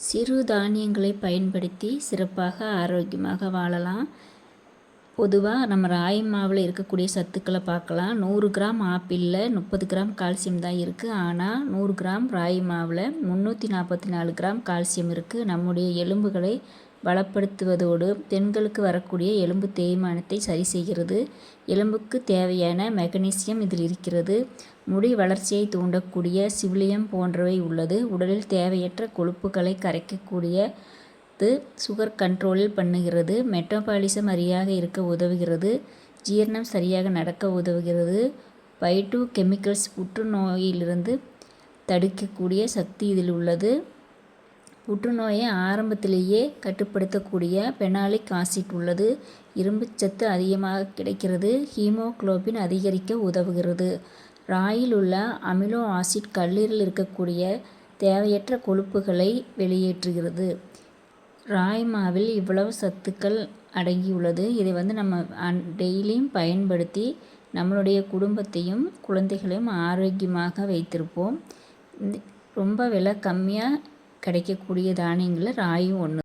சிறு தானியங்களை பயன்படுத்தி சிறப்பாக ஆரோக்கியமாக வாழலாம். பொதுவாக நம்ம ராகி மாவில் இருக்கக்கூடிய சத்துக்களை பார்க்கலாம். 100 கிராம் ஆப்பிளில் 30 கிராம் கால்சியம் தான் இருக்குது. ஆனால் 100 கிராம் ராகி மாவில் 344 கிராம் கால்சியம் இருக்குது. நம்முடைய எலும்புகளை பலப்படுத்துவதோடு பெண்களுக்கு வரக்கூடிய எலும்பு தேய்மானத்தை சரி செய்கிறது. எலும்புக்கு தேவையான மெக்னீசியம் இதில் இருக்கிறது. முடி வளர்ச்சியை தூண்டக்கூடிய சிவிலியம் போன்றவை உள்ளது. உடலில் தேவையற்ற கொழுப்புகளை கரைக்கக்கூடியது. சுகர் கண்ட்ரோலில் பண்ணுகிறது. மெட்டபாலிசம் சரியாக இருக்க உதவுகிறது. ஜீரணம் சரியாக நடக்க உதவுகிறது. பைட்டோ கெமிக்கல்ஸ் புற்றுநோயிலிருந்து தடுக்கக்கூடிய சக்தி இதில் உள்ளது. புற்றுநோயை ஆரம்பத்திலேயே கட்டுப்படுத்தக்கூடிய பெனாலிக் ஆசிட் உள்ளது. இரும்புச்சத்து அதிகமாக கிடைக்கிறது. ஹீமோகுளோபின் அதிகரிக்க உதவுகிறது. ராயில் உள்ள அமினோ ஆசிட் கல்லீரலில் இருக்கக்கூடிய தேவையற்ற கொழுப்புகளை வெளியேற்றுகிறது. ராகி மாவில் இவ்வளவு சத்துக்கள் அடங்கியுள்ளது. இதை நம்ம டெய்லியும் பயன்படுத்தி நம்மளுடைய குடும்பத்தையும் குழந்தைகளையும் ஆரோக்கியமாக வைத்திருப்போம். ரொம்ப விலை கம்மியாக கிடைக்கக்கூடிய தானியங்களில் ராகியும் ஒன்று.